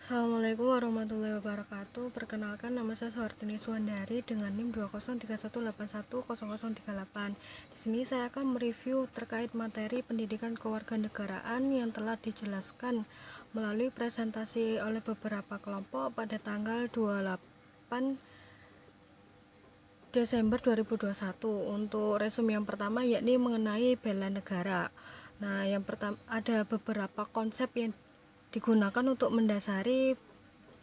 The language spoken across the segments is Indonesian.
Assalamualaikum warahmatullahi wabarakatuh. Perkenalkan, nama saya Suhartini Suwandari dengan NIM 20318100038. Di sini saya akan mereview terkait materi pendidikan kewarganegaraan yang telah dijelaskan melalui presentasi oleh beberapa kelompok pada tanggal 28 Desember 2021. Untuk resume yang pertama yakni mengenai bela negara. Nah, yang pertama ada beberapa konsep yang digunakan untuk mendasari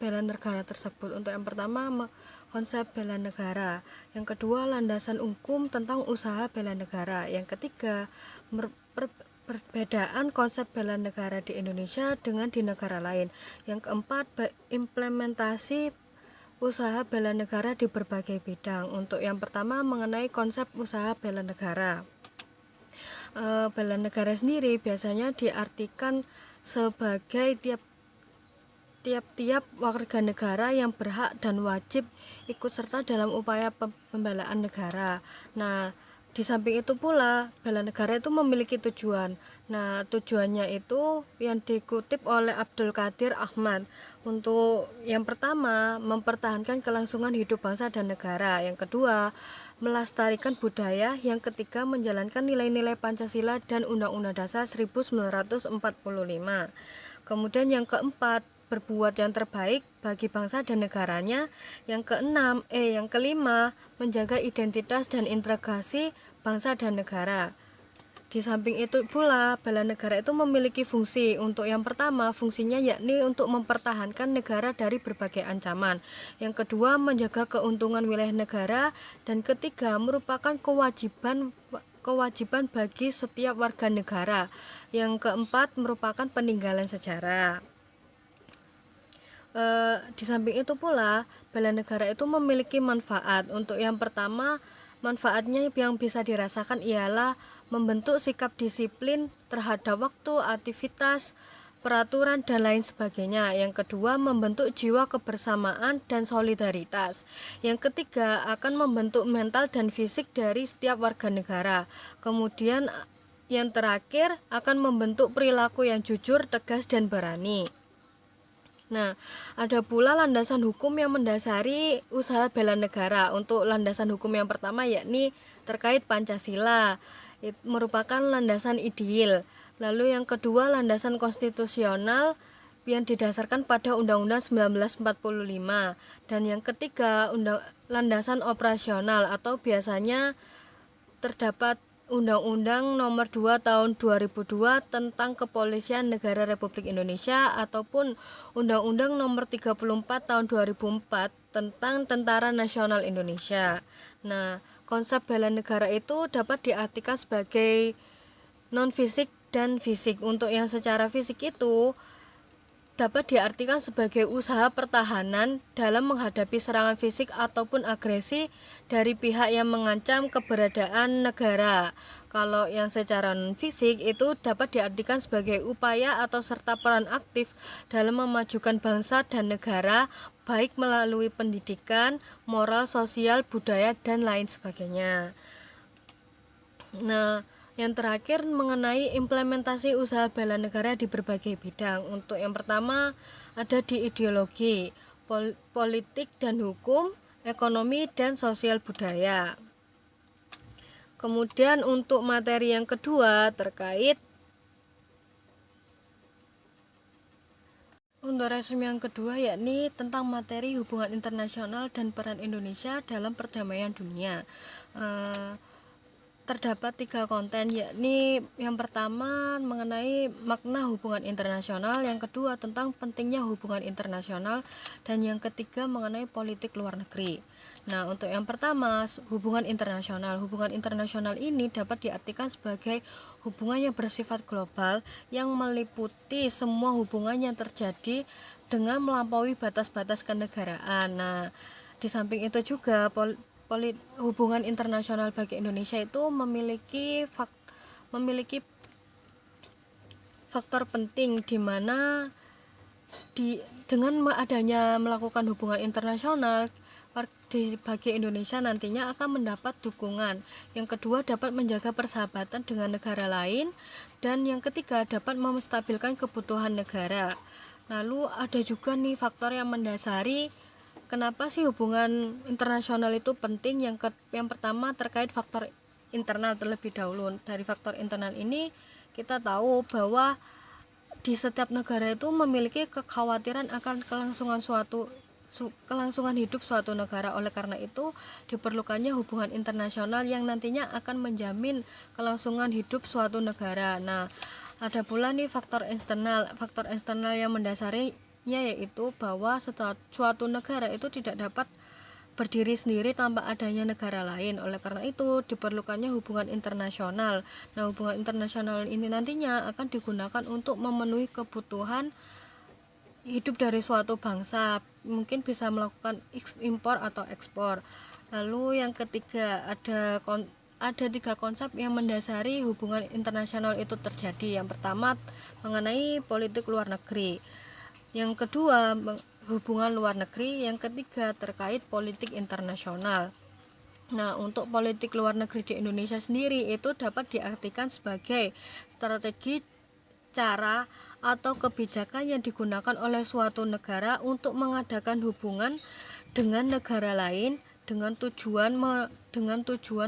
bela negara tersebut. Untuk yang pertama, konsep bela negara. Yang kedua, landasan hukum tentang usaha bela negara. Yang ketiga, perbedaan konsep bela negara di Indonesia dengan di negara lain. Yang keempat, implementasi usaha bela negara di berbagai bidang. Untuk yang pertama, mengenai konsep usaha bela negara. Bela negara sendiri biasanya diartikan sebagai tiap-tiap warga negara yang berhak dan wajib ikut serta dalam upaya pembelaan negara. Nah, di samping itu pula bela negara itu memiliki tujuan. Nah, tujuannya itu yang dikutip oleh Abdul Qadir Ahmad. Untuk yang pertama, mempertahankan kelangsungan hidup bangsa dan negara. Yang kedua, melestarikan budaya. Yang ketiga, menjalankan nilai-nilai Pancasila dan Undang-Undang Dasar 1945. Kemudian yang keempat, berbuat yang terbaik bagi bangsa dan negaranya. Yang kelima, menjaga identitas dan integrasi bangsa dan negara. Di samping itu pula, bela negara itu memiliki fungsi. Untuk yang pertama, fungsinya yakni untuk mempertahankan negara dari berbagai ancaman. Yang kedua, menjaga keuntungan wilayah negara. Dan ketiga, merupakan kewajiban bagi setiap warga negara. Yang keempat, merupakan peninggalan sejarah. Di samping itu pula, bela negara itu memiliki manfaat. Untuk yang pertama, manfaatnya yang bisa dirasakan ialah membentuk sikap disiplin terhadap waktu, aktivitas, peraturan, dan lain sebagainya. Yang kedua, membentuk jiwa kebersamaan dan solidaritas. Yang ketiga, akan membentuk mental dan fisik dari setiap warga negara. Kemudian yang terakhir, akan membentuk perilaku yang jujur, tegas, dan berani. Nah, ada pula landasan hukum yang mendasari usaha bela negara. Untuk landasan hukum yang pertama yakni terkait Pancasila, merupakan landasan ideal. Lalu yang kedua, landasan konstitusional yang didasarkan pada Undang-Undang 1945. Dan yang ketiga, landasan operasional atau biasanya terdapat Undang-Undang Nomor 2 Tahun 2002 tentang Kepolisian Negara Republik Indonesia ataupun Undang-Undang Nomor 34 Tahun 2004 tentang Tentara Nasional Indonesia. Nah, konsep bela negara itu dapat diartikan sebagai non-fisik dan fisik. Untuk yang secara fisik itu dapat diartikan sebagai usaha pertahanan dalam menghadapi serangan fisik ataupun agresi dari pihak yang mengancam keberadaan negara. Kalau yang secara non-fisik itu dapat diartikan sebagai upaya atau serta peran aktif dalam memajukan bangsa dan negara, baik melalui pendidikan, moral, sosial, budaya, dan lain sebagainya. Nah, yang terakhir mengenai implementasi usaha bela negara di berbagai bidang. Untuk yang pertama ada di ideologi, politik dan hukum, ekonomi dan sosial budaya. Kemudian untuk materi yang kedua terkait untuk resume yang kedua yakni tentang materi hubungan internasional dan peran Indonesia dalam perdamaian dunia. Terdapat 3 konten, yakni yang pertama mengenai makna hubungan internasional, yang kedua tentang pentingnya hubungan internasional, dan yang ketiga mengenai politik luar negeri. Nah, untuk yang pertama, hubungan internasional ini dapat diartikan sebagai hubungan yang bersifat global yang meliputi semua hubungan yang terjadi dengan melampaui batas-batas kenegaraan. Nah, di samping itu juga hubungan internasional bagi Indonesia itu memiliki faktor penting di mana dengan adanya melakukan hubungan internasional bagi Indonesia nantinya akan mendapat dukungan. Yang kedua, dapat menjaga persahabatan dengan negara lain, dan yang ketiga dapat menstabilkan kebutuhan negara. Lalu ada juga nih faktor yang mendasari kenapa sih hubungan internasional itu penting. Yang pertama terkait faktor internal terlebih dahulu. Dari faktor internal ini kita tahu bahwa di setiap negara itu memiliki kekhawatiran akan kelangsungan hidup suatu negara. Oleh karena itu diperlukannya hubungan internasional yang nantinya akan menjamin kelangsungan hidup suatu negara. Nah, ada pula nih faktor eksternal yang mendasarinya, yaitu bahwa suatu negara itu tidak dapat berdiri sendiri tanpa adanya negara lain. Oleh karena itu diperlukannya hubungan internasional. Nah, hubungan internasional ini nantinya akan digunakan untuk memenuhi kebutuhan hidup dari suatu bangsa, mungkin bisa melakukan impor atau ekspor. Lalu yang ketiga, ada tiga konsep yang mendasari hubungan internasional itu terjadi. Yang pertama mengenai politik luar negeri, yang kedua hubungan luar negeri, yang ketiga terkait politik internasional. Nah, untuk politik luar negeri di Indonesia sendiri itu dapat diartikan sebagai strategi, cara, atau kebijakan yang digunakan oleh suatu negara untuk mengadakan hubungan dengan negara lain dengan tujuan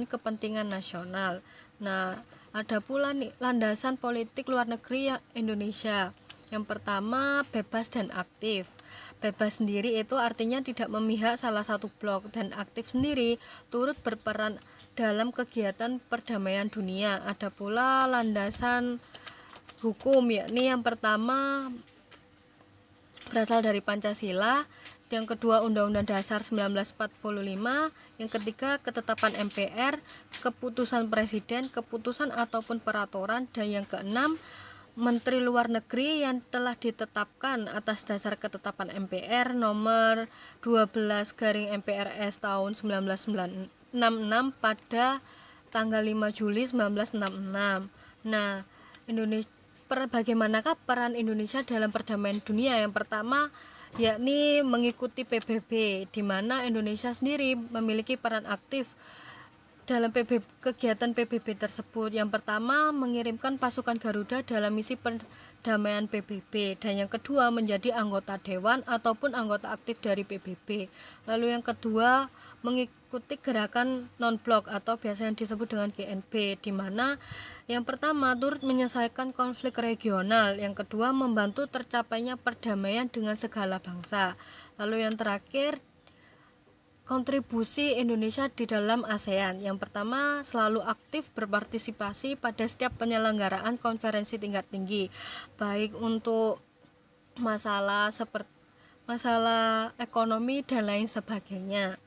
kepentingan nasional. Nah, ada pula nih landasan politik luar negeri Indonesia. Yang pertama, bebas dan aktif. Bebas sendiri itu artinya tidak memihak salah satu blok, dan aktif sendiri turut berperan dalam kegiatan perdamaian dunia. Ada pula landasan hukum, yakni yang pertama berasal dari Pancasila, yang kedua Undang-Undang Dasar 1945, yang ketiga ketetapan MPR, keputusan Presiden, keputusan ataupun peraturan, dan yang keenam Menteri Luar Negeri yang telah ditetapkan atas dasar ketetapan MPR nomor 12/MPRS tahun 1966 pada tanggal 5 Juli 1966. Nah, bagaimanakah peran Indonesia dalam perdamaian dunia? Yang pertama yakni mengikuti PBB, di mana Indonesia sendiri memiliki peran aktif dalam kegiatan PBB tersebut. Yang pertama mengirimkan pasukan Garuda dalam misi perdamaian PBB, dan yang kedua menjadi anggota dewan ataupun anggota aktif dari PBB. Lalu yang kedua mengikuti gerakan non-blok atau biasa yang disebut dengan GNB, di mana yang pertama turut menyelesaikan konflik regional, yang kedua membantu tercapainya perdamaian dengan segala bangsa. Lalu yang terakhir kontribusi Indonesia di dalam ASEAN. Yang pertama selalu aktif berpartisipasi pada setiap penyelenggaraan konferensi tingkat tinggi, baik untuk masalah ekonomi dan lain sebagainya.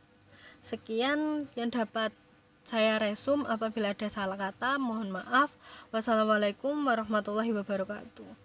Sekian yang dapat saya resum, apabila ada salah kata mohon maaf. Wassalamualaikum warahmatullahi wabarakatuh.